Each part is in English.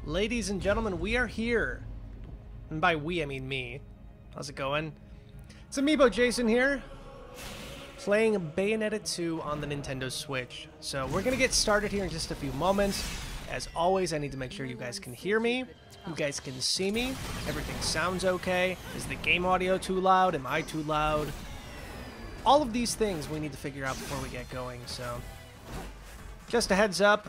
Ladies and gentlemen, we are here. And by we, I mean me. How's it going? It's Amiibo Jason here, playing Bayonetta 2 on the Nintendo Switch. So we're going to get started here in just a few moments. As always, I need to make sure you guys can hear me, you guys can see me, everything sounds okay. Is the game audio too loud? Am I too loud? All of these things we need to figure out before we get going, so... Just a heads up,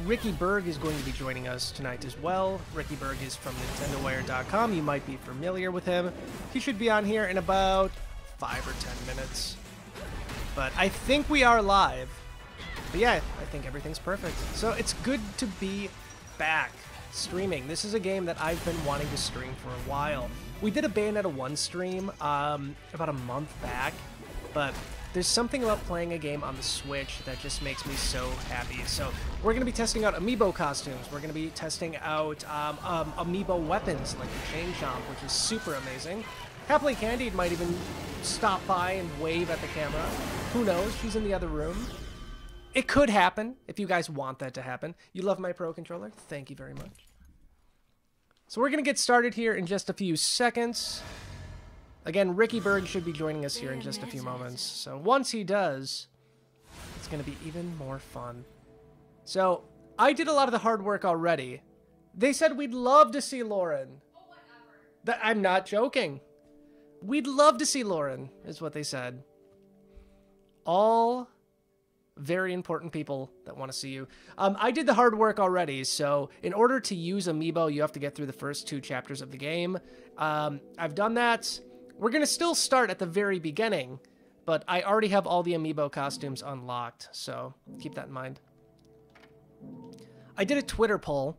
Ricky Berg is going to be joining us tonight as well. Ricky Berg is from NintendoWire.com. You might be familiar with him. He should be on here in about 5 or 10 minutes. But I think we are live. But yeah, I think everything's perfect. So it's good to be back streaming. This is a game that I've been wanting to stream for a while. We did a Bayonetta 1 stream about a month back, but there's something about playing a game on the Switch that just makes me so happy. So we're going to be testing out Amiibo costumes. We're going to be testing out Amiibo weapons like the Chain Chomp, which is super amazing. Happily Candied might even stop by and wave at the camera. Who knows? She's in the other room. It could happen if you guys want that to happen. You love my Pro Controller? Thank you very much. So we're going to get started here in just a few seconds. Again, Ricky Berg should be joining us here in just a few moments. So once he does, it's going to be even more fun. So I did a lot of the hard work already. They said we'd love to see Lauren. I'm not joking. We'd love to see Lauren, is what they said. All very important people that want to see you. I did the hard work already, so in order to use Amiibo, you have to get through the first 2 chapters of the game. I've done that. We're going to still start at the very beginning, but I already have all the Amiibo costumes unlocked, so keep that in mind. I did a Twitter poll,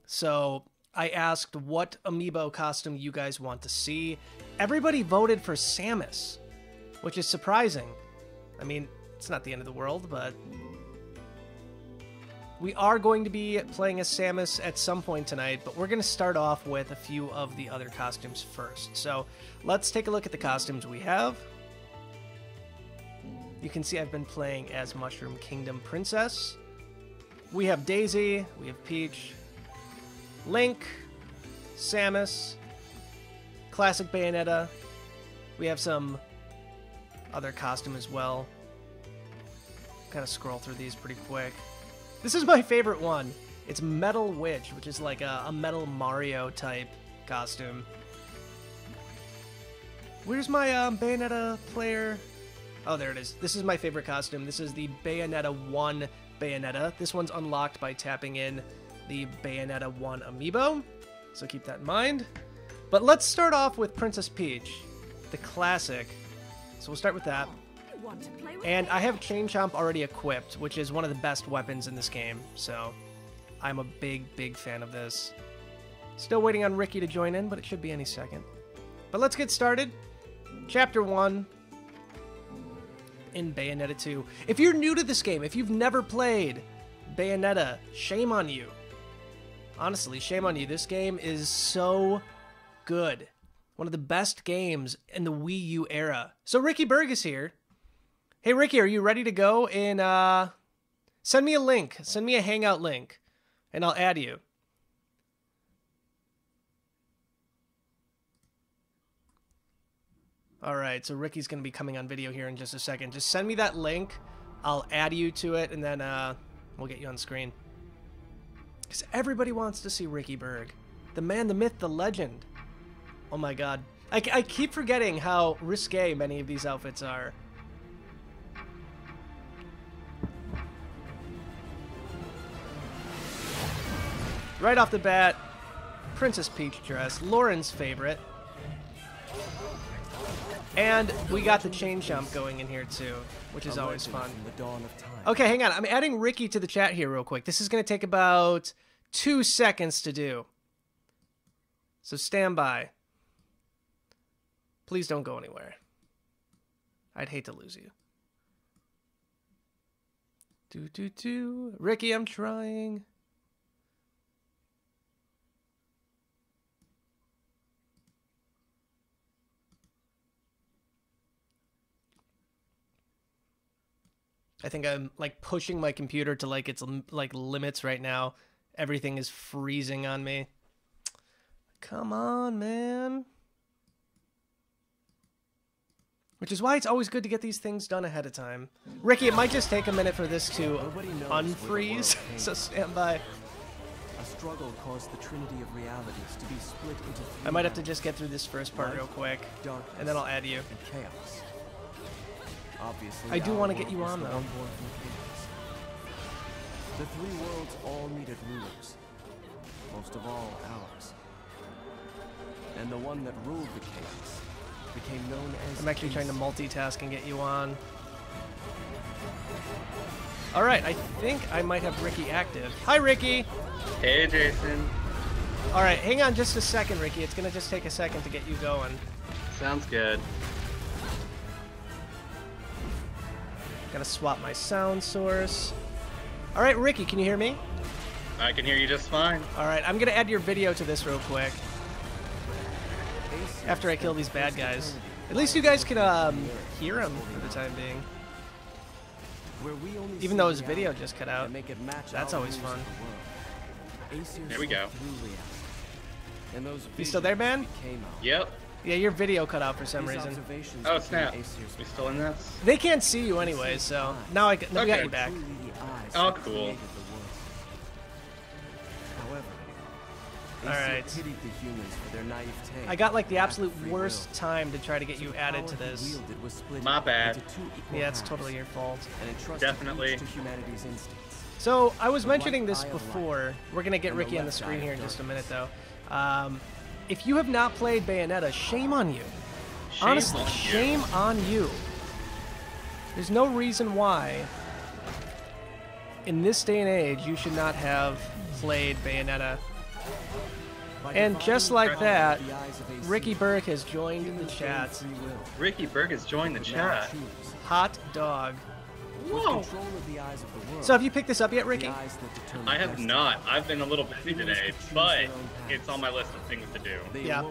so I asked what Amiibo costume you guys want to see. Everybody voted for Samus, which is surprising. I mean, it's not the end of the world, but we are going to be playing as Samus at some point tonight, but we're going to start off with a few of the other costumes first. So let's take a look at the costumes we have. You can see I've been playing as Mushroom Kingdom Princess. We have Daisy, we have Peach, Link, Samus, Classic Bayonetta. We have some other costume as well. Kind of scroll through these pretty quick. This is my favorite one. It's Metal Witch, which is like a Metal Mario type costume. Where's my Bayonetta player? Oh, there it is. This is my favorite costume. This is the Bayonetta 1 Bayonetta. This one's unlocked by tapping in the Bayonetta 1 Amiibo, so keep that in mind. But let's start off with Princess Peach, the classic. So we'll start with that. And I have Chain Chomp already equipped, which is one of the best weapons in this game, so I'm a big fan of this. Still waiting on Ricky to join in, but it should be any second. But let's get started. Chapter 1 in Bayonetta 2. If you're new to this game, if you've never played Bayonetta, shame on you. Honestly, shame on you. This game is so good. One of the best games in the Wii U era. So Ricky Berg is here. Hey, Ricky, are you ready to go? And send me a link. Send me a Hangout link, and I'll add you. All right, so Ricky's going to be coming on video here in just a second. Just send me that link. I'll add you to it, and then we'll get you on screen. Because everybody wants to see Ricky Berg. The man, the myth, the legend. Oh, my God. I keep forgetting how risque many of these outfits are. Right off the bat, Princess Peach dress, Lauren's favorite. And we got the Chain Chomp going in here too, which is always fun. Okay, hang on. I'm adding Ricky to the chat here real quick. This is going to take about 2 seconds to do. So stand by. Please don't go anywhere. I'd hate to lose you. Ricky, I'm trying. I think I'm like pushing my computer to like its like limits right now, Everything is freezing on me. Come on, man. Which is why it's always good to get these things done ahead of time. Ricky, it might just take a minute for this to unfreeze, so stand by. A struggle caused the trinity of realities to be split into three. I might have to just get through this first part real quick, and then I'll add you. And chaos. Obviously, I do want to get you on, though. The three worlds all needed rulers. Most of all, ours. And the one that ruled the chaos became known as... I'm actually trying to multitask and get you on. Alright, I think I might have Ricky active. Hi, Ricky! Hey, Jason. Alright, hang on just a second, Ricky. It's gonna just take a second to get you going. Sounds good. Gotta swap my sound source. Alright, Ricky, can you hear me? I can hear you just fine. Alright, I'm gonna add your video to this real quick. After I kill these bad guys. At least you guys can hear him for the time being. Even though his video just cut out. That's always fun. There we go. You still there, man? Yep. Yeah, your video cut out for some reason. Oh, snap. We still in this? They can't see you anyway, so now we got you back. Oh, cool. Alright. I got like the absolute worst time to try to get you added to this. My bad. Yeah, it's totally your fault. Definitely. So, I was mentioning this before. We're going to get Ricky on the screen here in just a minute, though. If you have not played Bayonetta, shame on you. Honestly, shame on you. There's no reason why, in this day and age, you should not have played Bayonetta. And just like that, Ricky Berg has joined the chat. Ricky Berg has joined the chat. Hot dog. Whoa. So have you picked this up yet, Ricky? I have not. I've been a little busy today, but it's on my list of things to do. Yeah.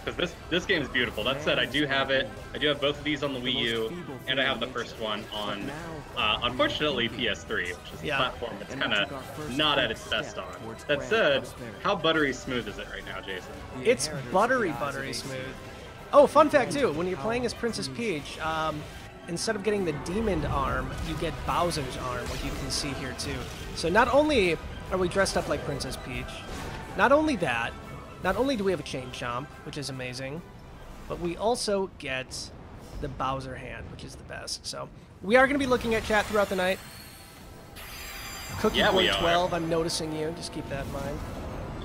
Because this game is beautiful. That said, I do have it. I do have both of these on the Wii U, and I have the first one on, unfortunately, PS3, which is a platform that's kind of not at its best on. That said, how buttery smooth is it right now, Jason? It's buttery smooth. Oh, fun fact, too. When you're playing as Princess Peach, instead of getting the demon arm, you get Bowser's arm, which you can see here, too. So not only are we dressed up like Princess Peach, not only do we have a chain chomp, which is amazing, but we also get the Bowser hand, which is the best. So we are going to be looking at chat throughout the night. Cookie Boy 12, I'm noticing you. Just keep that in mind.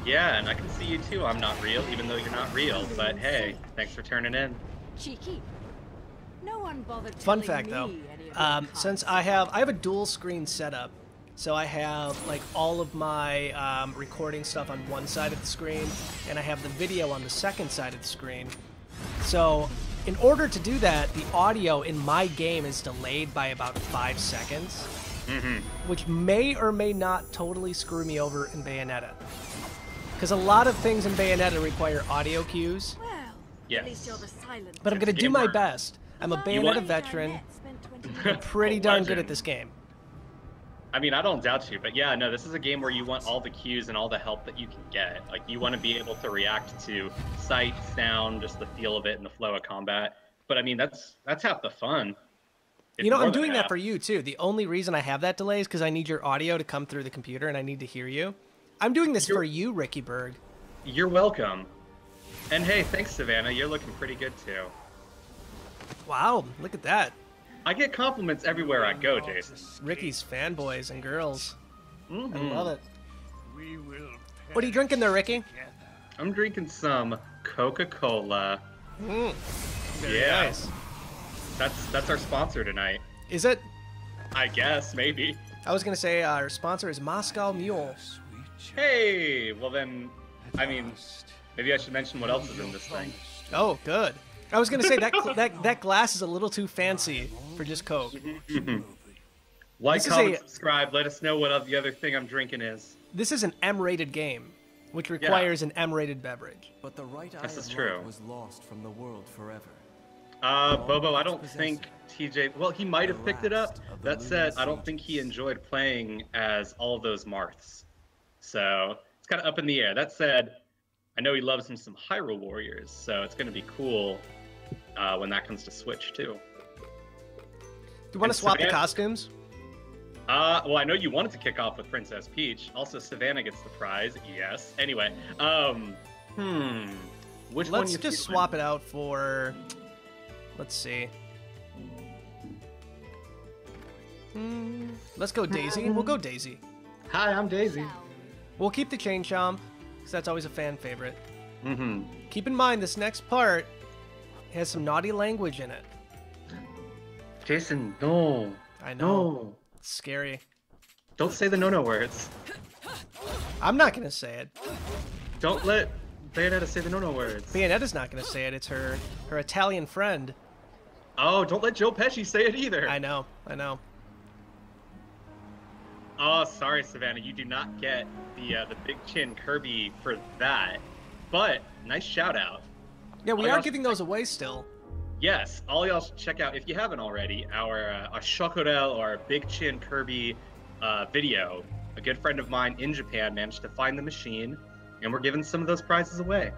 Yeah, and I can see you too. I'm not real, even though you're not real. But hey, thanks for turning in. Cheeky. No one bothered. Fun fact, though, since I have a dual screen setup. So I have like all of my recording stuff on one side of the screen, and I have the video on the second side of the screen. So in order to do that, the audio in my game is delayed by about 5 seconds, which may or may not totally screw me over in Bayonetta. Because a lot of things in Bayonetta require audio cues. Well, at least you're the silent. But I'm going to do my best. I'm a Bayonetta veteran. I'm pretty darn good at this game. I mean, I don't doubt you, but yeah, no, this is a game where you want all the cues and all the help that you can get. Like, you want to be able to react to sight, sound, just the feel of it and the flow of combat. But I mean, that's half the fun. You know, I'm doing that for you, too. The only reason I have that delay is because I need your audio to come through the computer and I need to hear you. I'm doing this for you, Ricky Berg. You're welcome. And hey, thanks, Savannah. You're looking pretty good, too. Wow, look at that. I get compliments everywhere I go, Jason. Ricky's fanboys and girls. I love it. What are you drinking there, Ricky? I'm drinking some Coca-Cola. Very nice. That's our sponsor tonight. Is it? I guess, maybe. I was going to say our sponsor is Moscow Mule. Hey, well then, I mean, maybe I should mention what else is in this thing. Oh, good. I was going to say that glass is a little too fancy for just Coke. Like, comment, subscribe. Let us know what the other thing I'm drinking is. This is an M-rated game, which requires an M-rated beverage. But the right this is true. Was lost from the world forever. Bobo, I don't think TJ. Well, he might have picked it up. That said, I don't think he enjoyed playing as all of those Marths. So it's kind of up in the air. That said, I know he loves him some Hyrule Warriors, so it's going to be cool when that comes to Switch too. Do you want to swap the costumes? Well, I know you wanted to kick off with Princess Peach. Also, Savannah gets the prize. Yes. Anyway, which one? Let's just swap it out for. Let's see. Let's go Daisy. We'll go Daisy. Hi, I'm Daisy. We'll keep the Chain Chomp, because that's always a fan favorite. Mm-hmm. Keep in mind, this next part has some naughty language in it. Jason, no. I know. No. It's scary. Don't say the no-no words. I'm not going to say it. Don't let Bayonetta say the no-no words. Bayonetta's not going to say it. It's her Italian friend. Oh, don't let Joe Pesci say it either. I know. I know. Oh, sorry, Savannah. You do not get the Big Chin Kirby for that. But nice shout out. Yeah, we are giving those away still. Yes, all y'all should check out, if you haven't already, our Shokorel or Big Chin Kirby video. A good friend of mine in Japan managed to find the machine, and we're giving some of those prizes away.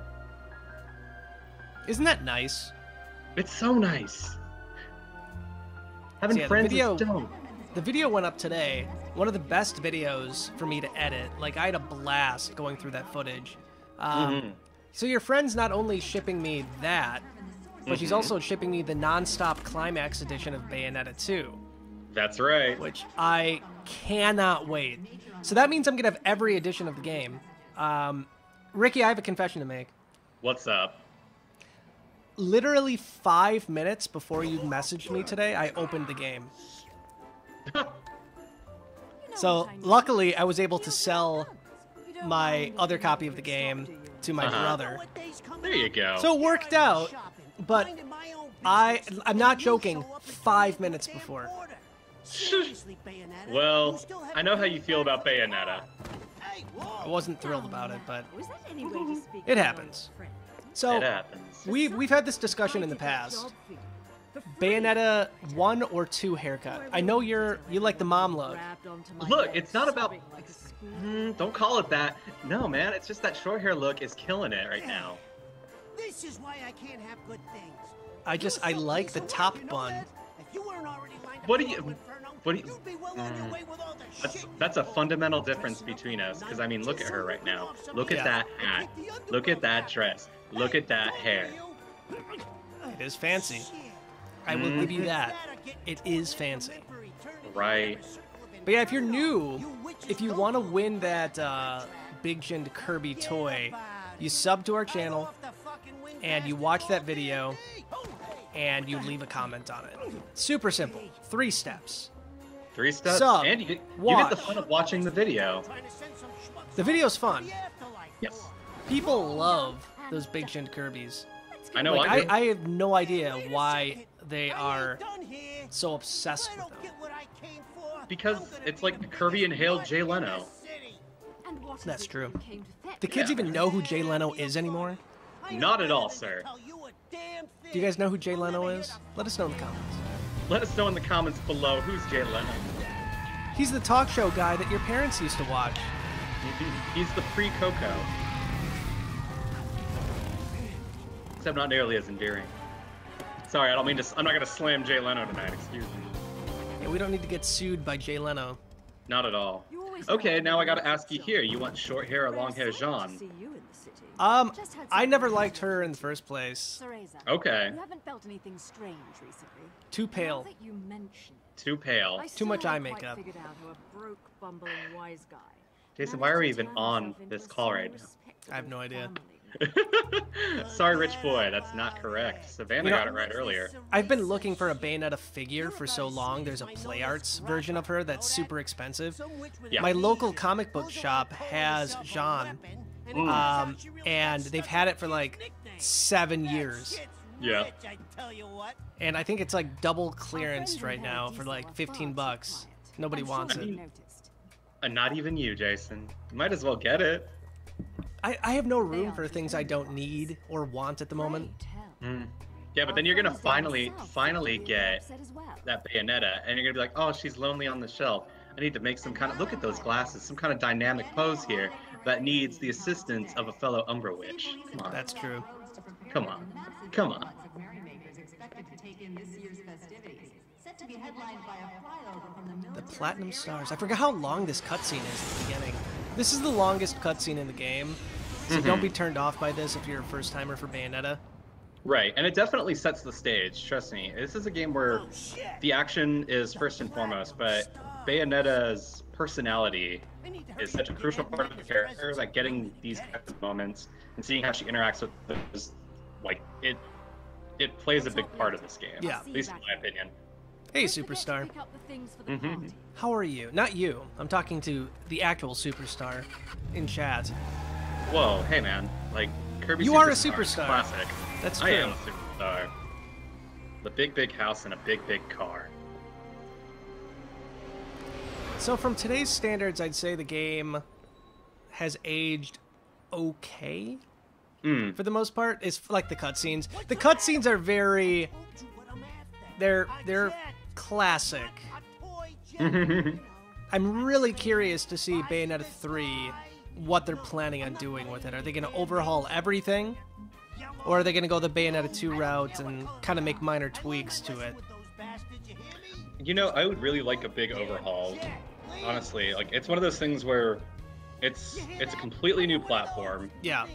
Isn't that nice? It's so nice. Having friends is dope. The video went up today. One of the best videos for me to edit. Like, I had a blast going through that footage. So your friend's not only shipping me that, but she's also shipping me the non-stop climax edition of Bayonetta 2. That's right. Which I cannot wait. So that means I'm going to have every edition of the game. Ricky, I have a confession to make. What's up? Literally 5 minutes before you messaged me today, I opened the game. So luckily, I was able to sell my other copy of the game to my brother. There you go. So it worked out, but I'm not joking, 5 minutes before. Well, I know how you feel about Bayonetta. I wasn't thrilled about it, but it happens. So It happens. we've had this discussion in the past. Bayonetta 1 or 2 haircut. I know you like the mom look. Look, it's not about... don't call it that. No, man, it's just that short hair look is killing it right now. This is why I can't have good things. I like the top bun. What do you... That's a fundamental difference between us, because I mean, look at her right now. Look at that hat. Look at that dress. Look at that hair. It is fancy. I will give you that. It is fancy. Right. But yeah, if you're new, if you want to win that Big Chin Kirby toy, you sub to our channel, and you watch that video, and you leave a comment on it. Super simple. 3 steps. 3 steps, Sub, and you get the fun of watching the video. The video's fun. Yes. People love those Big Chin Kirbys. I know. Like, I have no idea why they are so obsessed with them. Because it's like Kirby inhaled Jay Leno. That's true. Do kids even know who Jay Leno is anymore? Not at all, sir. Do you guys know who Jay Leno is? Let us know in the comments. Let us know in the comments below who's Jay Leno. He's the talk show guy that your parents used to watch. He's the pre-Coco. Except not nearly as endearing. Sorry, I don't mean to... I'm not going to slam Jay Leno tonight, excuse me. Yeah, we don't need to get sued by Jay Leno. Not at all. Okay, now I gotta ask you here. You want short hair or long hair Jean? I never liked her in the first place. Okay. You haven't felt anything strange recently. Too pale. Too pale. Too much eye makeup. Jason, why are we even on this call right now? I have no idea. Sorry, rich boy, that's not correct. Savannah got it right earlier. I've been looking for a Bayonetta figure for so long. There's a Play Arts version of her that's super expensive. Yeah. My local comic book shop has Jean, and they've had it for like 7 years. Yeah. And I think it's like double clearance right now for like 15 bucks. Nobody wants it. And not even you, Jason. You might as well get it. I have no room for things I don't need or want at the moment. Yeah, but then you're gonna finally get that Bayonetta, and you're gonna be like, oh, she's lonely on the shelf. I need to make some kind of, look at those glasses, some kind of dynamic pose here that needs the assistance of a fellow Umbra Witch. Come on. That's true. Come on. Come on. The Platinum Stars. I forgot how long this cutscene is at the beginning. This is the longest cutscene in the game, so don't be turned off by this if you're a first-timer for Bayonetta. Right, and it definitely sets the stage, trust me. This is a game where the action is first and foremost, but Bayonetta's personality is such a crucial part of the character that getting these kinds of moments and seeing how she interacts with those, like, it plays a big part of this game. Yeah. At least in my opinion. Hey, Superstar. How are you? Not you. I'm talking to the actual Superstar in chat. Whoa, hey man. Like, Kirby You are a superstar. Classic. That's true. I am a superstar. The big house and a big car. So from today's standards, I'd say the game has aged okay. For the most part. It's like the cutscenes. The cutscenes are very... They're classic. I'm really curious to see Bayonetta 3, what they're planning on doing with it. Are they going to overhaul everything? Or are they going to go the Bayonetta 2 route and kind of make minor tweaks to it? You know, I would really like a big overhaul, honestly. Like, it's one of those things where it's a completely new platform. Yeah.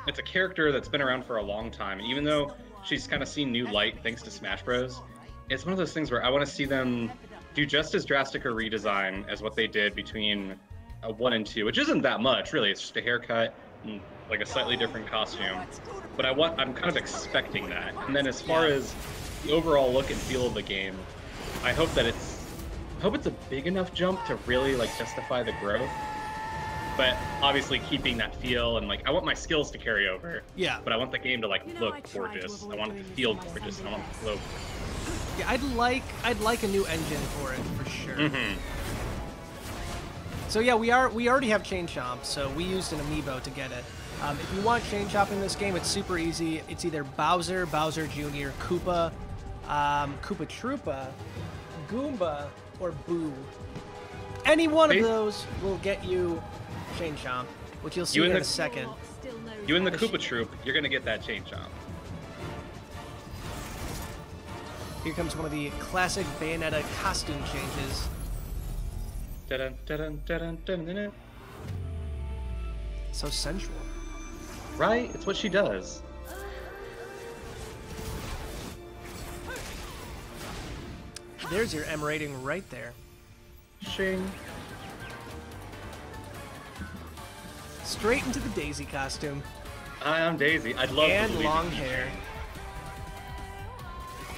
It's a character that's been around for a long time. Even though she's kind of seen new light thanks to Smash Bros., it's one of those things where I want to see them do just as drastic a redesign as what they did between 1 and 2, which isn't that much, really. It's just a haircut and like a slightly different costume. But I'm kind of expecting that. And then as far as the overall look and feel of the game, I hope it's a big enough jump to really like justify the growth. But obviously keeping that feel and like I want my skills to carry over. Yeah. But I want the game to like look gorgeous. I want it to feel gorgeous. And I want it to flow. Yeah, I'd like a new engine for it for sure. So yeah, we already have Chain Chomp, so we used an Amiibo to get it. If you want Chain Chomp in this game, it's super easy. It's either Bowser, Bowser Jr., Koopa, Koopa Troopa, Goomba, or Boo. Any one of those will get you Chain Chomp, which you'll see in a second. You and the Koopa Troop, you're gonna get that Chain Chomp. Here comes one of the classic Bayonetta costume changes. Dun, dun, dun, dun, dun, dun. So sensual. Right? It's what she does. There's your M rating right there. Shing. Straight into the Daisy costume. Hi, I'm Daisy. I'd love and to long hair.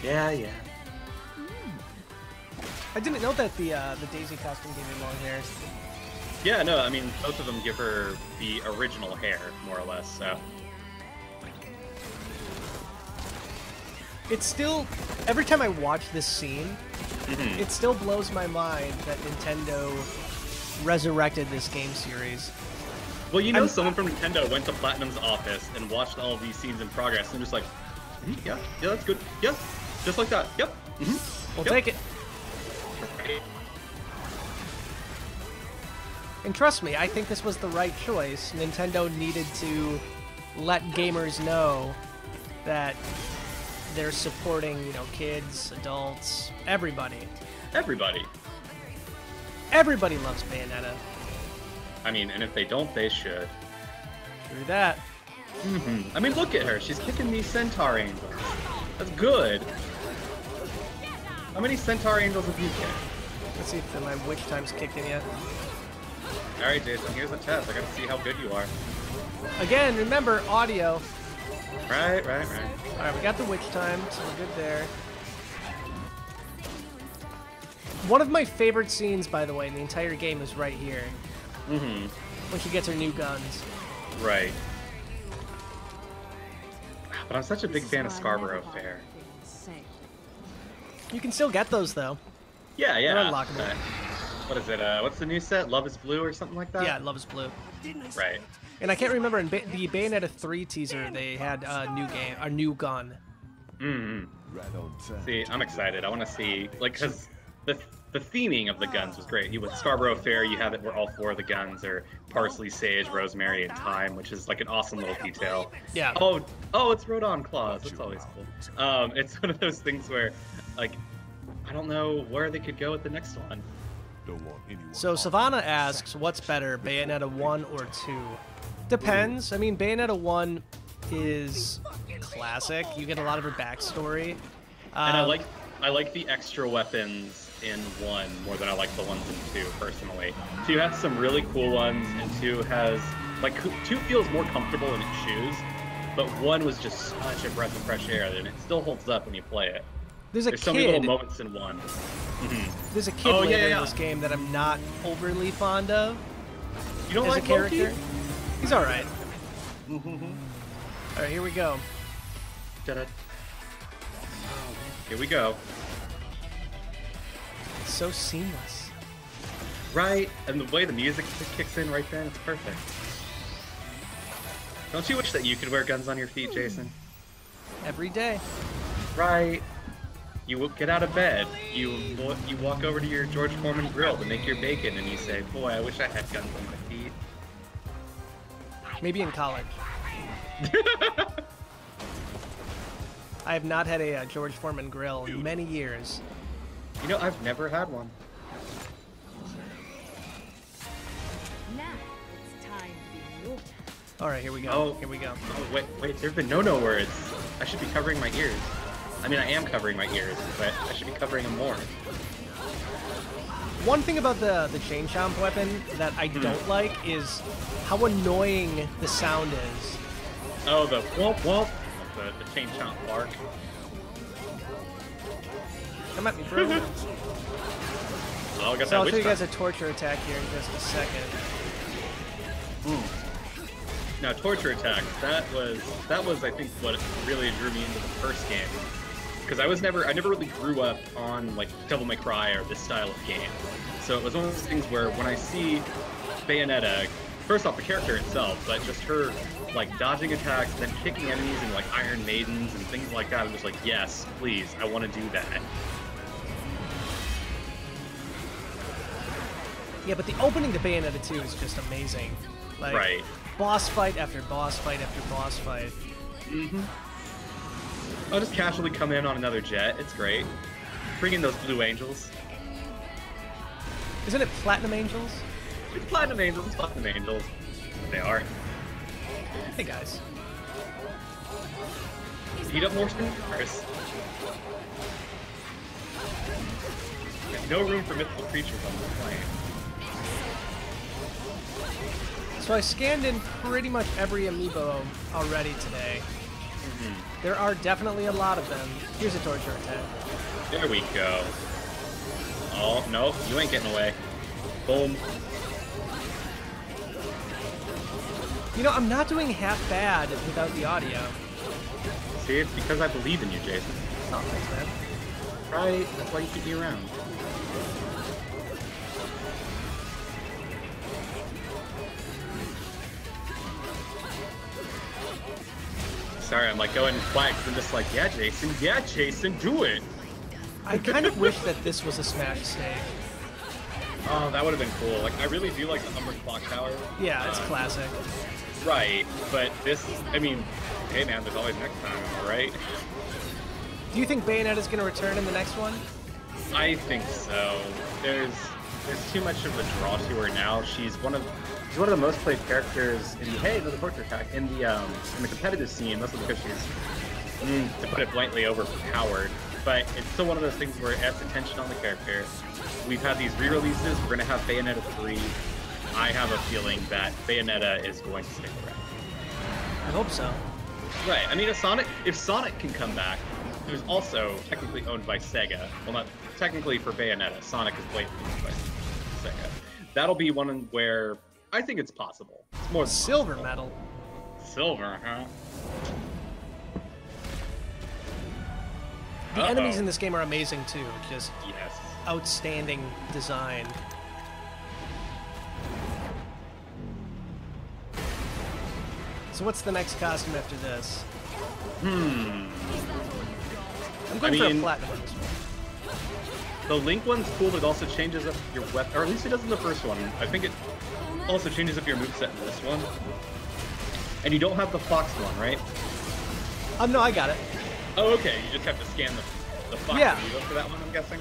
Yeah. I didn't know that the Daisy costume gave me long hair. Yeah, no, I mean, both of them give her the original hair, more or less, so. It's still, every time I watch this scene, it still blows my mind that Nintendo resurrected this game series. Well, you know, someone from Nintendo went to Platinum's office and watched all of these scenes in progress and just like, yeah, that's good. Yeah, just like that. Yep. We'll take it. And trust me, I think this was the right choice. Nintendo needed to let gamers know that they're supporting, you know, kids, adults, everybody. Everybody. Everybody loves Bayonetta. I mean, and if they don't, they should. True that. I mean, look at her. She's kicking these Centaur Angels. That's good. How many Centaur Angels have you kicked? Let's see if my witch time's kicked in yet. Alright, Jason, here's the test. I gotta see how good you are. Again, remember, audio. Right. Alright, we got the witch time, so we're good there. One of my favorite scenes, by the way, in the entire game is right here. When she gets her new guns. Right. But I'm such a big fan of Scarborough Fair. You can still get those, though. Yeah. They're unlockable. What is it? What's the new set? Love is Blue or something like that? Yeah, Love is Blue. Right. And I can't remember in the Bayonetta 3 teaser they had a new gun. See, I'm excited. I want to see, like, because the theming of the guns was great. With Scarborough Fair, you have it where all 4 of the guns are parsley, sage, rosemary, and thyme, which is like an awesome little detail. Yeah. Oh, it's Rodon claws. That's always cool. It's one of those things where, like, I don't know where they could go with the next one. So Savannah asks, what's better, Bayonetta 1 or 2? Depends. I mean, Bayonetta 1 is classic. You get a lot of her backstory. And I like the extra weapons in 1 more than I like the ones in 2, personally. 2 has some really cool ones, and 2 has, like, 2 feels more comfortable in its shoes, but 1 was just such a breath of fresh air, and it still holds up when you play it. There's so many little moments in 1. There's a kid in this game that I'm not overly fond of. You don't as like a character? Loki? He's alright. Alright, here we go. Ta-da. Here we go. It's so seamless. Right, and the way the music kicks in right then, it's perfect. Don't you wish that you could wear guns on your feet, Jason? Every day. Right. You get out of bed, you walk over to your George Foreman grill to make your bacon, and you say, boy, I wish I had guns on my feet. Maybe in college. I have not had a George Foreman grill in many years. You know, I've never had one. Now it's time to be moved. Alright, here we go. Oh. Here we go. Oh, wait, there's been no words. I should be covering my ears. I mean, I am covering my ears, but I should be covering them more. One thing about the chain chomp weapon that I don't like is how annoying the sound is. Oh, the womp womp. The chain chomp bark. Come at me, bro. Oh, I got So I'll that show you guys witch a torture attack here in just a second. Now, torture attacks. That was I think what really drew me into the first game, because I never really grew up on like Devil May Cry or this style of game. So it was one of those things where when I see Bayonetta, first off the character itself, but just her like dodging attacks, then kicking enemies and like Iron Maidens and things like that, I'm just like, yes, please, I want to do that. Yeah, but the opening to Bayonetta 2 is just amazing. Like, Right. Boss fight after boss fight after boss fight. I'll just casually come in on another jet. It's great. Bring in those blue angels. Isn't it Platinum Angels? It's Platinum Angels. It's Platinum Angels. They are. Hey guys. Heat up more stars. There's no room for mythical creatures on this plane. So I scanned in pretty much every Amiibo already today. There are definitely a lot of them. Here's a torture attack. There we go. Oh, no, you ain't getting away. Boom. You know, I'm not doing half bad without the audio. See, it's because I believe in you, Jason. Oh, thanks, man. Right, that's why you keep me around. Sorry, I'm like going quiet because I'm just like, yeah, Jason, do it. I kind of wish that this was a Smash stage. Oh, that would have been cool. Like, I really do like the Umber Clock Tower. Yeah, it's classic. Right, but this, I mean, hey man, there's always next time, alright? Do you think Bayonetta's going to return in the next one? I think so. There's too much of a draw to her now. She's one of the most played characters in the another torture attack in the competitive scene, mostly because she's, to put it bluntly, overpowered. But it's still one of those things where it adds attention on the character. We've had these re-releases. We're gonna have Bayonetta 3. I have a feeling that Bayonetta is going to stick around. I hope so. Right. I mean, if Sonic can come back, who's also technically owned by Sega. Well, not technically for Bayonetta. Sonic is blatantly owned by Sega. That'll be one where I think it's possible. It's more Silver medal. Silver, huh? The enemies in this game are amazing too. Just Yes. outstanding design. So what's the next costume after this? I'm I going for a mean, platinum on this one. the Link one's cool, but it also changes up your weapon, or at least it does in the first one. I think it also changes up your moveset in this one. And you don't have the Fox one, right? No, I got it. Oh, okay. You just have to scan the Fox amiibo for that one, I'm guessing?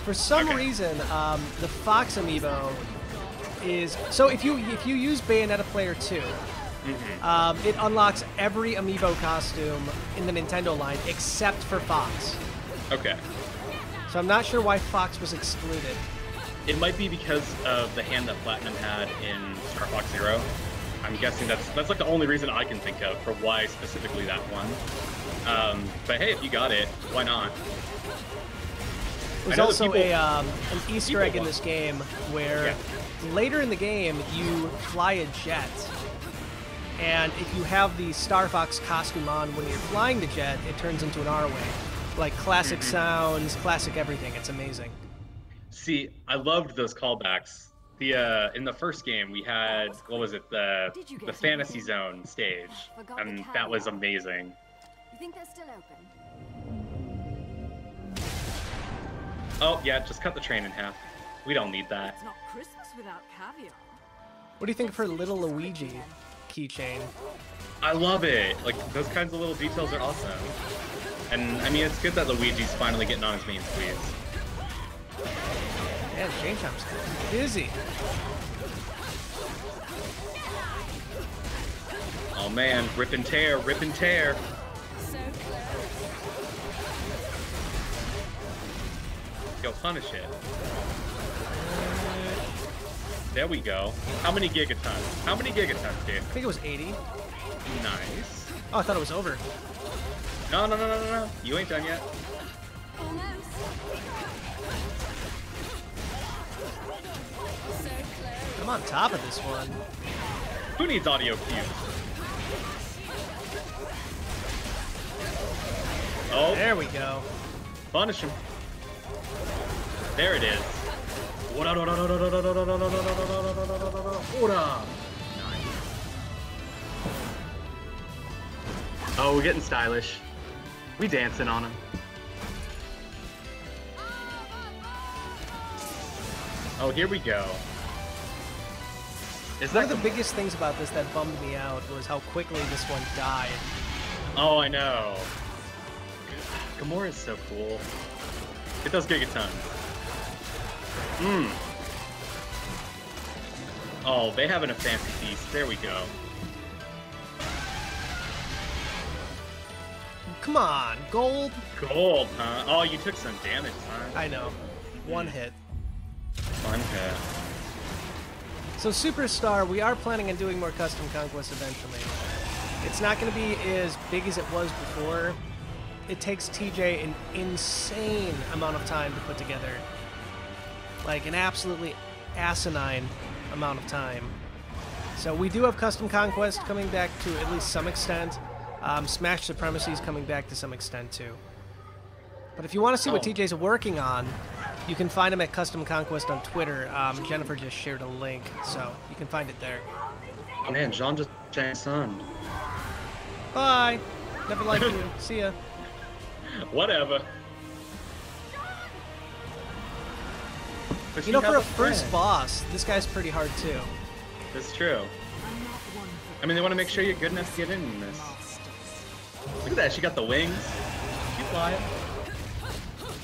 For some reason, the Fox amiibo is... So if you use Bayonetta Player 2, it unlocks every amiibo costume in the Nintendo line except for Fox. Okay. So I'm not sure why Fox was excluded. It might be because of the hand that Platinum had in Star Fox Zero. I'm guessing that's like the only reason I can think of for why specifically that one. But hey, if you got it, why not? There's also an Easter egg in this game where later in the game you fly a jet. And if you have the Star Fox costume on when you're flying the jet, it turns into an R-Wing. Like classic sounds, classic everything. It's amazing. See, I loved those callbacks. The in the first game we had, what was it, the Fantasy Zone stage, and that was amazing. You think they're still open? Oh yeah, just cut the train in half. We don't need that. It's not Christmas without caviar. What do you think of her little Luigi keychain? I love it. Like, those kinds of little details are awesome. And I mean, it's good that Luigi's finally getting on his main squeeze. Man, Jane Chomp's busy. Oh man, rip and tear, rip and tear. So close. Go punish it. There we go. How many gigatons? How many gigatons, dude? I think it was 80. Nice. Oh, I thought it was over. No, no, no, no, no, no. You ain't done yet. Almost. So close. I'm on top of this one. Who needs audio cues? Oh, There we go. punish him. There it is. Oh, we're getting stylish. We dancing on him. Oh, here we go. Is One that of the biggest things about this that bummed me out was how quickly this one died. Oh, I know. Gamora is so cool. Get those gigatons. Oh, they having a fancy feast. There we go. Come on, gold. Gold, huh? Oh, you took some damage, huh? I know. One hit. Fun hit. So Superstar, we are planning on doing more Custom Conquest eventually. It's not going to be as big as it was before. It takes TJ an insane amount of time to put together. Like an absolutely asinine amount of time. So we do have Custom Conquest coming back to at least some extent. Smash Supremacy is coming back to some extent too. But if you want to see what TJ's working on, you can find him at Custom Conquest on Twitter. Jennifer just shared a link, so you can find it there. Oh man, Jean just changed son. Bye! Never liked you. See ya. Whatever. But You know, has for a friend. first boss, this guy's pretty hard too. That's true. I mean, they want to make sure you're good enough to get in this. Look at that, she got the wings. She flying.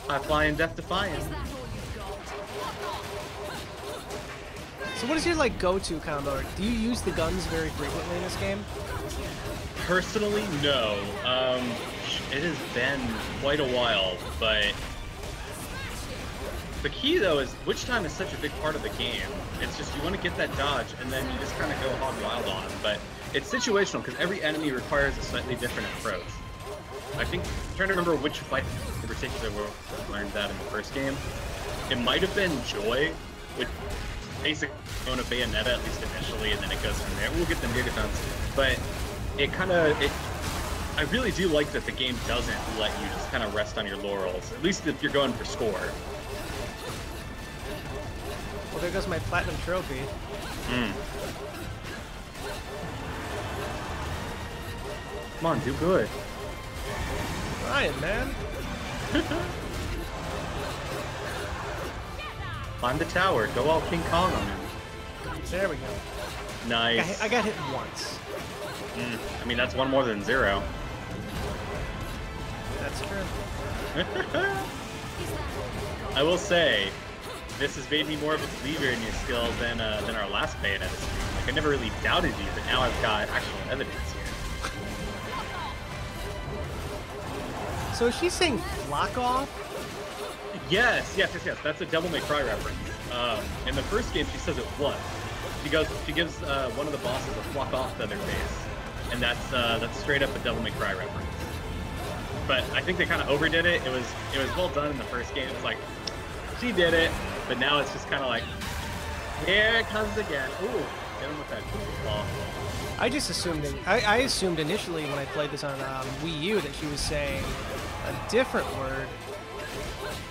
High flying, death defying. So what is your like go-to combo? Do you use the guns very frequently in this game? Personally, no. It has been quite a while, but the key though is witch time is such a big part of the game. It's just you want to get that dodge and then you just kind of go hog wild on them. But it's situational because every enemy requires a slightly different approach. I think I'm trying to remember which fight in particular where we learned that in the first game. It might have been Joy, which basically own a Bayonetta at least initially, and then it goes from there. We'll get the gigatons, but it kind of I really do like that the game doesn't let you just kind of rest on your laurels, at least if you're going for score. Well, there goes my platinum trophy. Come on, do good. Ryan, man. Climb the tower. Go all King Kong on him. There we go. Nice. I got hit once. I mean, that's one more than 0. That's true. I will say, this has made me more of a believer in your skill than our last Bayonetta stream. Like, I never really doubted you, but now I've got actual evidence here. So is she saying flock off? Yes. That's a Devil May Cry reference. In the first game, she says it was. She gives one of the bosses a flock off to their face, and that's straight up a Devil May Cry reference. But I think they kind of overdid it. It was well done in the first game. It's like she did it, but now it's just kind of like, here it comes again. Ooh, get him with that ball. I just assumed I assumed initially when I played this on Wii U that she was saying a different word.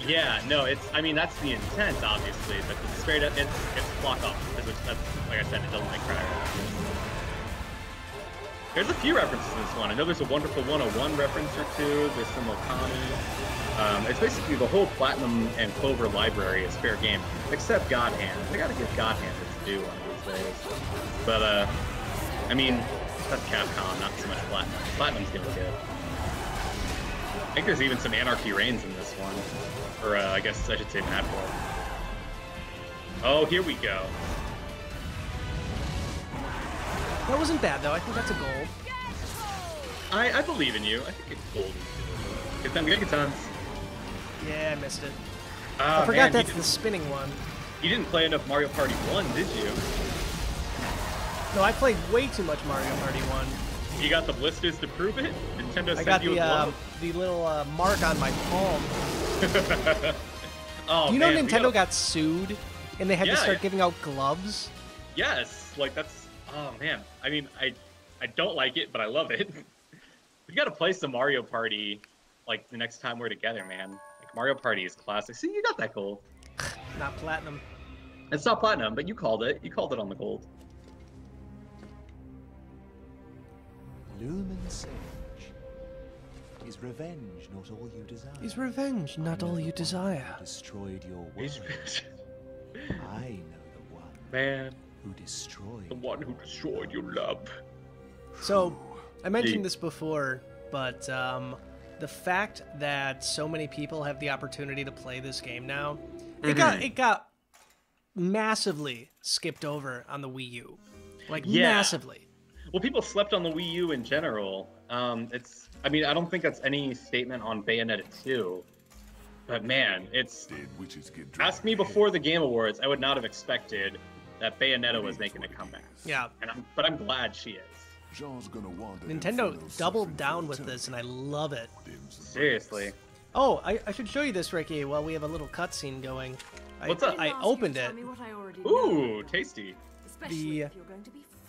Yeah, no, I mean, that's the intent, obviously, but it's straight up, it's flock off, because that's, like I said, it doesn't like Cry. There's a few references in this one. I know there's a Wonderful 101 reference or two, there's some Okami. It's basically the whole Platinum and Clover library is fair game, except God Hand. They gotta give God Hand its due one of these days. But, I mean, that's Capcom, not so much Platinum. Platinum's gonna good. I think there's even some Anarchy Reigns in this one. Or, I guess I should say Mad World. Oh, here we go. That wasn't bad, though. I think that's a gold. I believe in you. I think it's gold. Get them good times. Yeah, I missed it. Oh, I forgot man, that's the spinning one. You didn't play enough Mario Party 1, did you? No, I played way too much Mario Party 1. You got the blisters to prove it? Nintendo I sent got you the little mark on my palm. Oh, Do you know man, Nintendo got sued and they had to start yeah. giving out gloves? Yes, like that's... Oh, man. I mean, I don't like it, but I love it. We gotta play some Mario Party, like, the next time we're together, man. Like, Mario Party is classic. See, you got that gold. Not platinum. It's not platinum, but you called it. You called it on the gold. Lumen Sage. Is revenge not all you desire? Is revenge not all you desire? Destroyed your world. I know the one. Man. Who destroyed. The one who destroyed your love. So, I mentioned this before, but the fact that so many people have the opportunity to play this game now, it got massively skipped over on the Wii U. Like, massively. Well, people slept on the Wii U in general. I mean, I don't think that's any statement on Bayonetta 2. But man, ask me before the Game Awards, I would not have expected that Bayonetta was making a comeback. Yeah. But I'm glad she is. Nintendo doubled down with this, and I love it. Seriously. Oh, I should show you this, Ricky, while we have a little cutscene going. What's up? I opened it. Ooh, tasty. The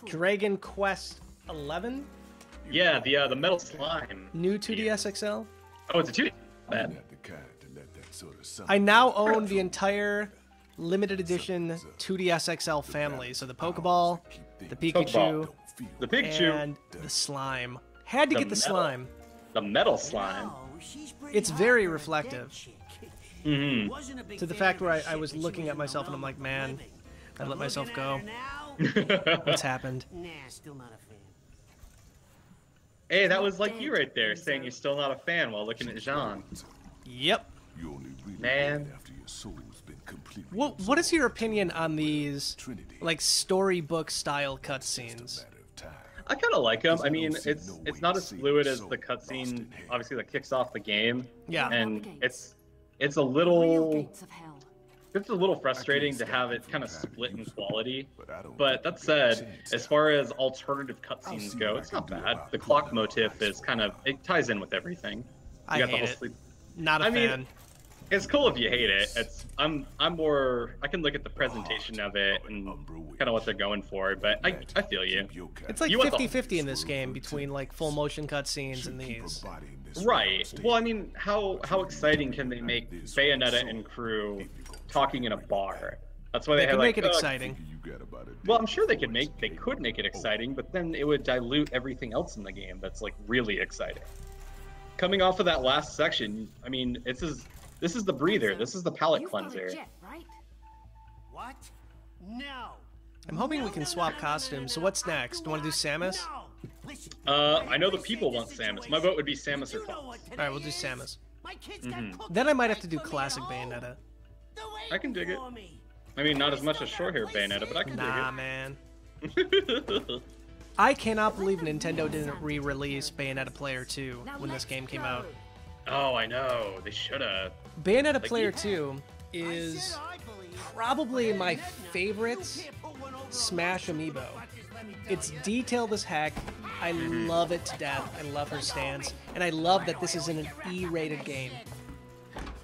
Dragon Quest 11? Yeah, the metal slime. New 2DS XL? Oh, it's a 2D. Bad. I now own the entire limited edition 2DS XL family. So the Pokeball, the Pikachu, and the slime. Had to get the slime. The metal slime. It's very reflective. To the fact where I was looking at myself and I'm like, man, I let myself go. What's happened? Nah, still not a fan. Hey, that was like you right there, saying you're still not a fan while looking at Jean. Yep. Man. What is your opinion on these, like, storybook style cutscenes? I kind of like them. I mean, it's not as fluid as the cutscene, obviously, that kicks off the game. Yeah. And it's a little frustrating to have it kind of split in quality. But that said, as far as alternative cutscenes go, it's not bad. The clock motif is it ties in with everything. I hate it. Not a fan. It's cool if you hate it. I'm more, I can look at the presentation of it and kind of what they're going for, but I feel you. It's like 50-50 in this game between like full motion cutscenes and these. Right. Well, I mean, how exciting can they make Bayonetta and crew talking in a bar? That's why they have make it exciting. forget about it. Well, I'm sure they could make it exciting, but then it would dilute everything else in the game that's like really exciting. Coming off of that last section, I mean, this is the breather. This is the palate cleanser. Right? What? No. I'm hoping we can swap costumes. So what's next? Do you want to do Samus? I know the people want Samus. My vote would be Samus or Chomp. All right, we'll do Samus. Mm-hmm. Then I might have to do classic Bayonetta. I can dig it. I mean, not as much as short hair Bayonetta, but I can Nah, dig man. it. I cannot believe Nintendo didn't re-release Bayonetta Player 2 when this game came out. Oh, I know. They should have. Bayonetta Player 2 is probably my favorite Smash Amiibo. It's detailed as heck. I love it to death. I love her stance. And I love that this is in an E-rated game.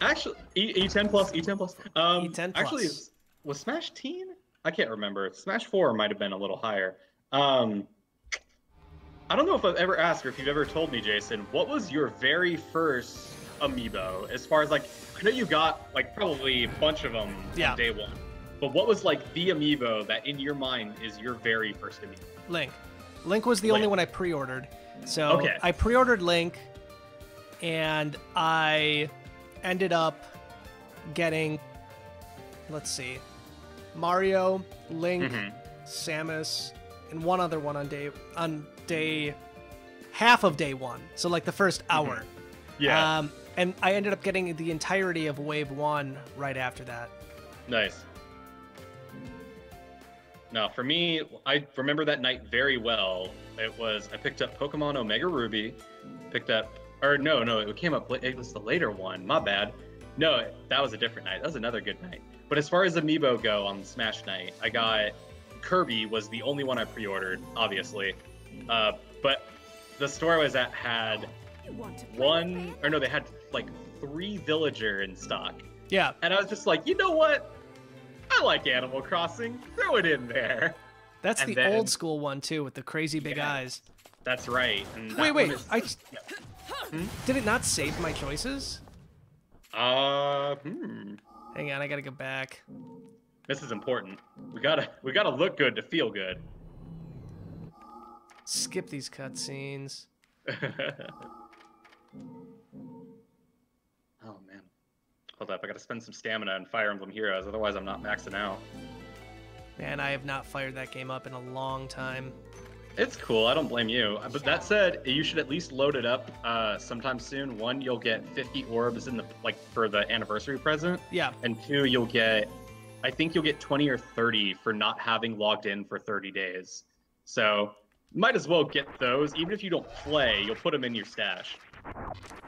Actually, E10 plus, E10 plus. E10 plus. Actually, was Smash Teen? I can't remember. Smash 4 might have been a little higher. I don't know if I've ever asked or if you've ever told me, Jason, what was your very first Amiibo? As far as like, I know you got like probably a bunch of them on day one, but what was like the Amiibo that in your mind is your very first Amiibo? Link. Link was the only one I pre-ordered. So I pre-ordered Link, and I ended up getting, let's see, Mario, Link, Samus, and one other one on day half of day one. So like the first hour. Yeah. And I ended up getting the entirety of Wave 1 right after that. Nice. Now, for me, I remember that night very well. I picked up Pokemon Omega Ruby, it came up, it was the later one, my bad. No, that was a different night. That was another good night. But as far as Amiibo go on Smash Night, I got Kirby was the only one I pre-ordered, obviously. But the store I was at had they had like 3 Villager in stock. Yeah. And I was just like, you know what? I like Animal Crossing. Throw it in there. That's the old school one too, with the crazy big eyes. That's right. And wait. Did it not save my choices? Hang on, I gotta go back. This is important. We gotta look good to feel good. Skip these cutscenes. Oh man. Hold up, I gotta spend some stamina on Fire Emblem Heroes, otherwise I'm not maxing out. Man, I have not fired that game up in a long time. It's cool, I don't blame you. But that said, you should at least load it up sometime soon. 1, you'll get 50 orbs for the anniversary present. Yeah. And 2, I think you'll get 20 or 30 for not having logged in for 30 days. So might as well get those. Even if you don't play, you'll put them in your stash.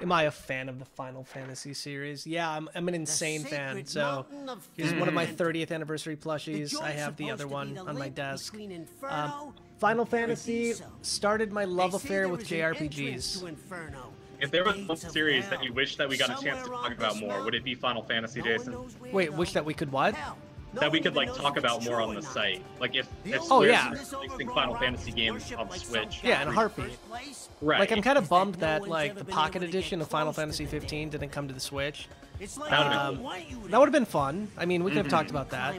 Am I a fan of the Final Fantasy series? Yeah, I'm an insane fan. So here's one of my 30th anniversary plushies. I have the other one on my desk. Final Fantasy started my love affair with JRPGs. If there was one series that you wish that we got a chance to talk about more, would it be Final Fantasy, Jason? Wait, wish that we could what? That we could talk about more on the site. Like if releasing Final Fantasy games on Switch. Yeah, in a heartbeat. Right. Like I'm kind of bummed that the Pocket Edition of Final Fantasy 15 didn't come to the Switch. That would have been fun. I mean, we could have talked about that.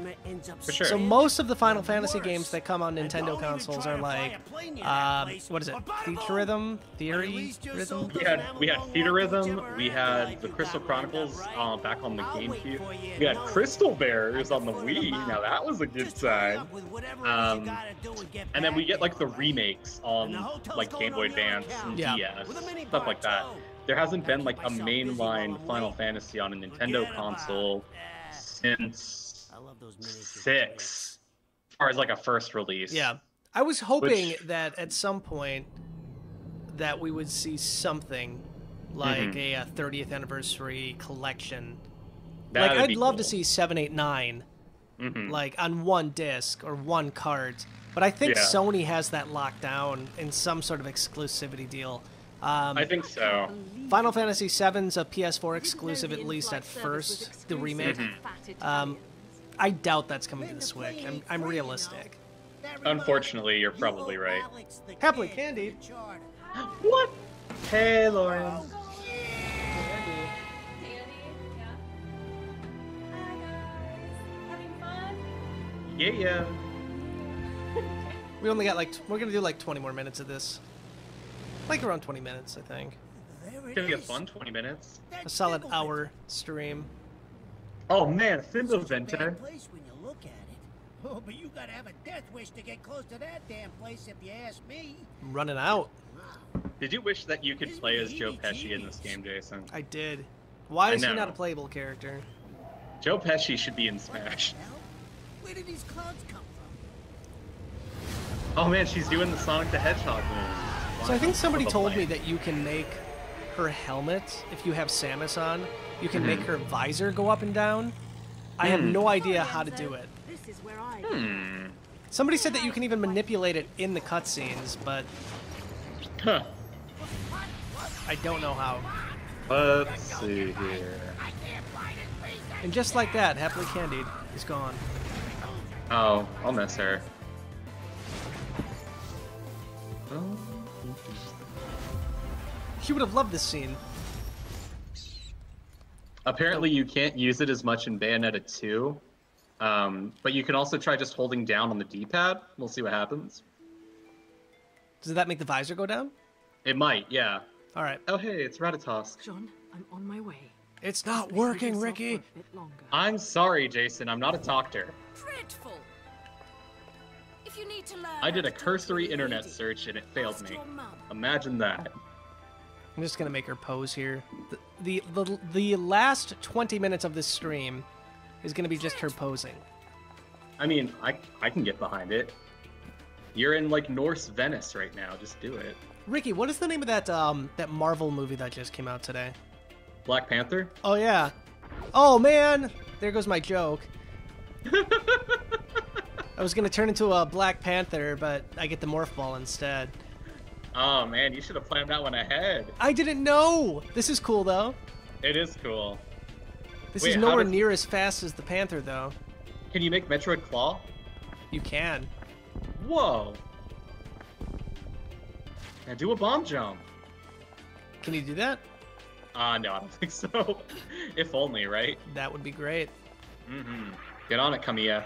For sure. So most of the Final Fantasy games that come on Nintendo consoles are like, what is it? Theatrhythm? Theory Rhythm? We had Theatrhythm. We had the Crystal Chronicles back on the GameCube. We had Crystal Bears on the Wii. Now that was a good sign. And then we get the remakes on Game Boy Advance and DS, stuff like that. There hasn't been a mainline Final Fantasy on a Nintendo console since 6, as far as a first release. Yeah, I was hoping that at some point that we would see something like a 30th anniversary collection. I'd love to see 7, 8, 9 on one disc or one card, but I think Sony has that locked down in some sort of exclusivity deal. I think so. Final Fantasy VII's a PS4 exclusive, at least at first, the remake. I doubt that's coming to the Switch. I'm realistic. Unfortunately, you're probably right. Happily Candied. What? Hey, Lauren. Yeah. We only got like, we're gonna do like 20 more minutes of this. Like around 20 minutes, I think. There It's it gonna be a is. fun 20 minutes. That A solid Thimble hour stream. Oh man, Vent. Thimble It's a bad Venter. place when you look at it. Oh, but you gotta have a death wish to get close to that damn place, if you ask me. I'm running out. Did you wish that you could play as Joe Pesci in this game, Jason? I did. Why is he know. not a playable character? Joe Pesci should be in Smash. Hell, where did these clouds come from? Oh man, she's doing the Sonic the Hedgehog move. So I think somebody With a told me plan. that you can make her helmet, if you have Samus on, you can make her visor go up and down. I have no idea how to do it. This is where I Somebody said that you can even manipulate it in the cutscenes, but Huh. I don't know how. Let's see here. And just like that, Happily Candied is gone. Oh, I'll miss her. Oh. She would have loved this scene. Apparently you can't use it as much in Bayonetta 2, but you can also try just holding down on the D-pad. We'll see what happens. Does that make the visor go down? It might, yeah. All right. Oh hey, it's Ratatosk. John, I'm on my way. It's not Just behave working, yourself Ricky. for a bit longer. I'm sorry, Jason. I'm not a doctor. Dreadful. If you need to learn I did how a to talk cursory to a internet lady, search and it failed ask me. your mum. Imagine that. I'm just gonna make her pose here. The last 20 minutes of this stream is gonna be just her posing. I mean, I can get behind it. You're in like Norse Venice right now. Just do it. Ricky, what is the name of that that Marvel movie that just came out today? Black Panther? Oh yeah. Oh man, there goes my joke. I was gonna turn into a Black Panther, but I get the morph ball instead. Oh man, you should have planned that one ahead. I didn't know. This is cool though. It is cool. This Wait, is how nowhere does- near as fast as the Panther though. Can you make Metroid Claw? You can. Whoa. Now do a bomb jump. Can you do that? No, I don't think so. If only, right? That would be great. Mm-hmm. Get on it, Kamiya.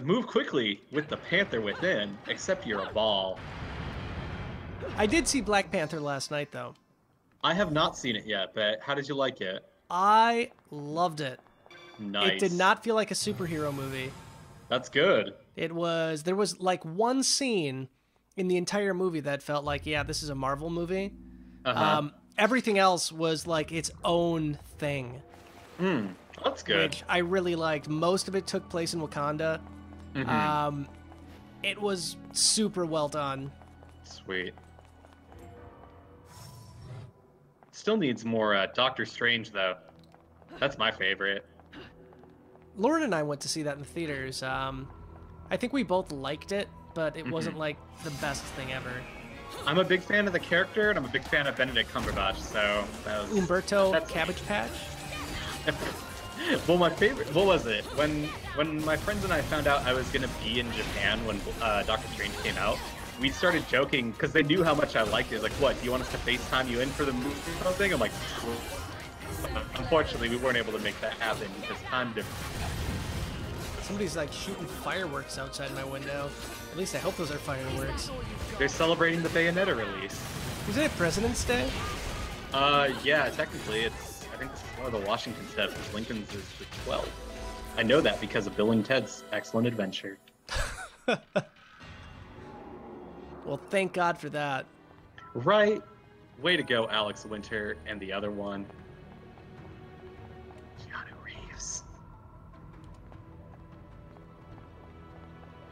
Move quickly with the Panther within, except you're a ball. I did see Black Panther last night though. I have not seen it yet, but how did you like it? I loved it. Nice. It did not feel like a superhero movie. That's good. There was like one scene in the entire movie that felt like, yeah, this is a Marvel movie. Uh-huh. Everything else was like its own thing, That's good. which I really liked. Most of it took place in Wakanda. Mm-hmm. It was super well done. Sweet. Still needs more Doctor Strange, though. That's my favorite. Lauren and I went to see that in the theaters. I think we both liked it, but it wasn't like the best thing ever. I'm a big fan of the character, and I'm a big fan of Benedict Cumberbatch, so that was... Umberto That's- Cabbage Patch? Well, my favorite... What was it? When my friends and I found out I was going to be in Japan when Doctor Strange came out, we started joking, because they knew how much I liked it. It was like, what, do you want us to FaceTime you in for the movie or something? I'm like... Unfortunately, we weren't able to make that happen, because time difference. Somebody's like shooting fireworks outside my window. At least I hope those are fireworks. They're celebrating the Bayonetta release. Isn't it President's Day? Yeah, technically, I think this is one of the Washington steps, because Lincoln's is the 12th. I know that because of Bill and Ted's Excellent Adventure. Well, thank God for that. Right? Way to go, Alex Winter, and the other one. Keanu Reeves.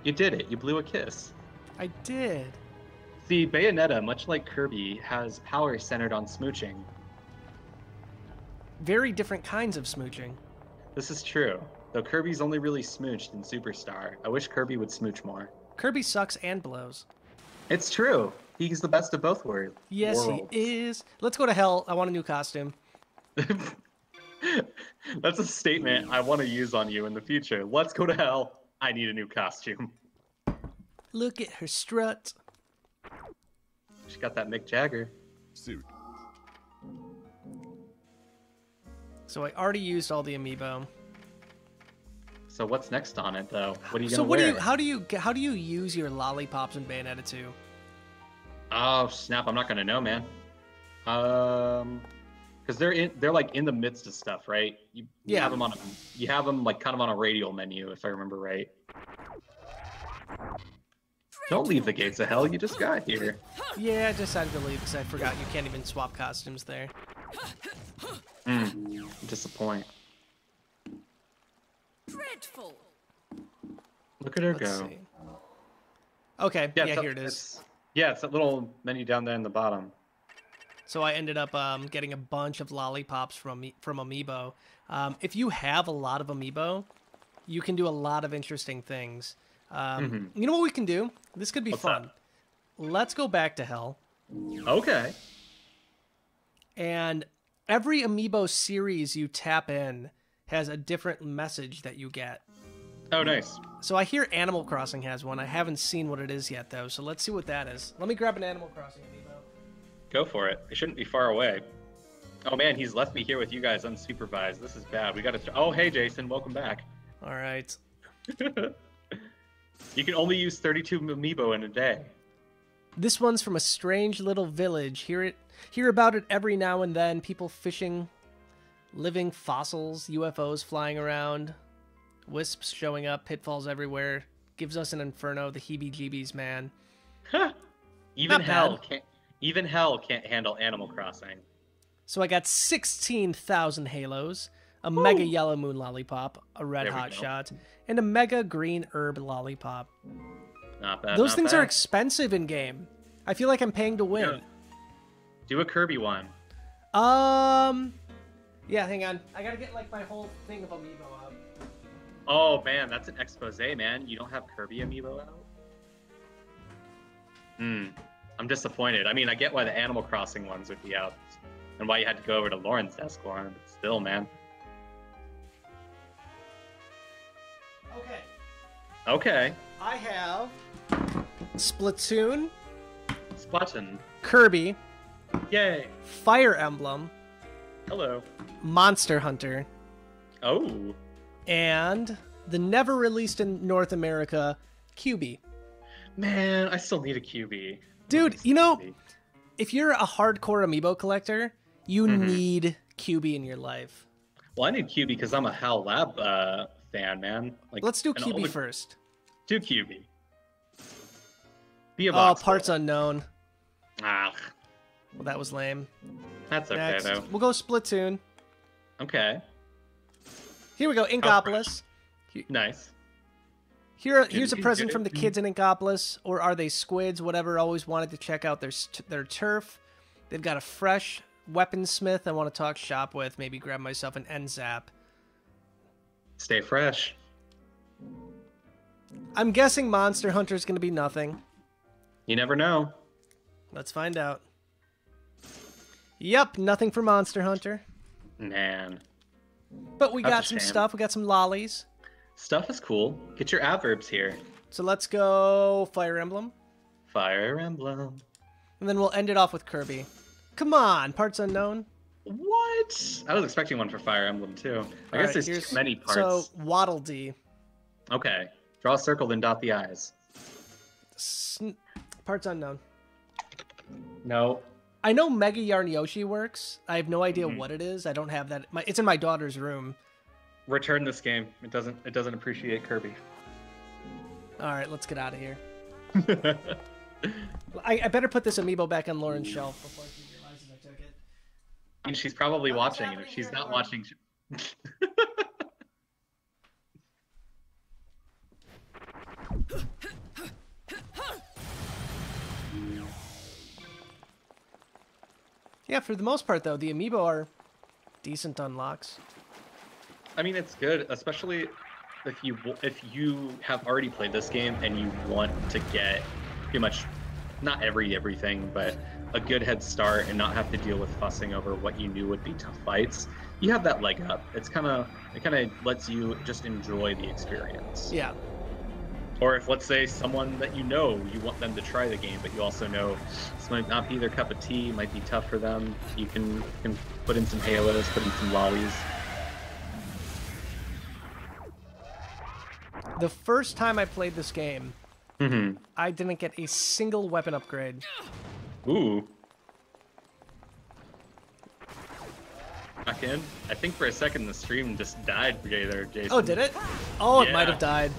You did it. You blew a kiss. I did. See, Bayonetta, much like Kirby, has power centered on smooching. Very different kinds of smooching. This is true, though Kirby's only really smooched in Superstar. I wish Kirby would smooch more. Kirby sucks and blows. It's true. He's the best of both worlds. Yes, he is. Let's go to hell. I want a new costume. That's a statement I want to use on you in the future. Let's go to hell. I need a new costume. Look at her strut. She got that Mick Jagger. Suit. So I already used all the amiibo. So what's next on it, though? What are you So gonna what wear? do you how do you use your lollipops in Bayonetta 2? Oh snap! I'm not gonna know, man. Because they're like in the midst of stuff, right? You Yeah. have them like kind of on a radial menu, if I remember right. Don't leave the gates of hell. You just got here. Yeah, I decided to leave because I forgot you can't even swap costumes there. Disappoint. Dreadful. Look at her Let's go. see. Okay, yeah, it's here it is. It's that little menu down there in the bottom. So I ended up getting a bunch of lollipops from Amiibo. If you have a lot of Amiibo, you can do a lot of interesting things. You know what we can do? This could be What's fun. that? Let's go back to hell. Okay. And every Amiibo series you tap in has a different message that you get. Oh, nice. So I hear Animal Crossing has one. I haven't seen what it is yet, though. So let's see what that is. Let me grab an Animal Crossing Amiibo. Go for it. I shouldn't be far away. Oh man, he's left me here with you guys unsupervised. This is bad. We gotta. Oh, hey Jason, welcome back. All right. You can only use 32 Amiibo in a day. This one's from a strange little village. Hear about it every now and then. People fishing, living fossils, UFOs flying around, wisps showing up, pitfalls everywhere. Gives us an inferno, the heebie-jeebies, man. Even Not hell bad. can't. Even hell can't handle Animal Crossing. So I got 16,000 halos, a mega yellow moon lollipop, a red There we hot go. shot, and a mega green herb lollipop. Not bad. Those not things bad. are expensive in game. I feel like I'm paying to win. Yeah. Do a Kirby one. Yeah, hang on. I gotta get like my whole thing of Amiibo up. Oh man, that's an expose, man. You don't have Kirby Amiibo out? I'm disappointed. I mean, I get why the Animal Crossing ones would be out, and why you had to go over to Lauren's desk, Lauren, but still, man. Okay. Okay. I have Splatoon, Splatoon. Kirby, Yay. Fire Emblem, Hello. Monster Hunter, Oh. and the never released in North America, QB. Man, I still need a QB. Dude, you know, if you're a hardcore Amiibo collector, you Mm-hmm. need QB in your life. Well, I need QB because I'm a HAL Lab fan, man. Like, Let's do and QB all the- first. Do QB. Be a Oh, box. parts unknown. Ah, Well, that was lame. that's okay Next, though. we'll go Splatoon. Okay. Here we go, Inkopolis. Nice. Here's a Good, present good. from the kids in Inkopolis, or are they squids? Whatever. Always wanted to check out their turf. They've got a fresh weaponsmith I want to talk shop with. Maybe grab myself an NZAP. Stay fresh. I'm guessing Monster Hunter is going to be nothing. You never know. Let's find out. Yep, nothing for Monster Hunter. Man. But we That's got a some shame. stuff. We got some lollies. Stuff is cool. Get your adverbs here. So let's go Fire Emblem. Fire Emblem. And then we'll end it off with Kirby. Come on, parts unknown. What? I was expecting one for Fire Emblem too. I All guess right, there's too many parts. So, Waddle Dee. Okay. Draw a circle, then dot the I's. Parts unknown. No. I know Mega Yarn Yoshi works. I have no idea Mm-hmm. what it is. I don't have that. It's in my daughter's room. Return this game. It doesn't appreciate Kirby. All right, let's get out of here. I better put this Amiibo back on Lauren's shelf before she realizes I took it. And she's probably What's watching, and if happening she's here, not Lauren? watching, Yeah, for the most part, though, the Amiibo are decent unlocks. I mean, it's good, especially if you have already played this game and you want to get pretty much not everything, but a good head start and not have to deal with fussing over what you knew would be tough fights. You have that leg up. It kind of lets you just enjoy the experience. Yeah. Or if, let's say, someone that you know, you want them to try the game, but you also know this might not be their cup of tea, might be tough for them, you can put in some halos, put in some lollies. The first time I played this game, I didn't get a single weapon upgrade. Ooh. Back in. I think for a second the stream just died for you there, Jason. Oh, did it? Oh, it Yeah. might have died.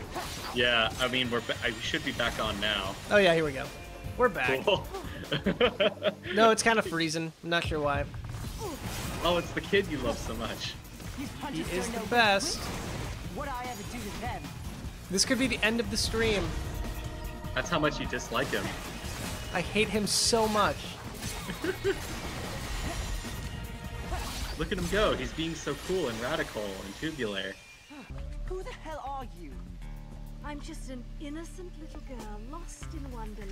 Yeah, I mean, I should be back on now. Oh yeah, here we go. We're back. Cool. No, it's kind of freezing. I'm not sure why. Oh, it's the kid you love so much. He is the best. What I ever do to them? This could be the end of the stream. That's how much you dislike him. I hate him so much. Look at him go. He's being so cool and radical and tubular. Who the hell are you? I'm just an innocent little girl lost in Wonderland.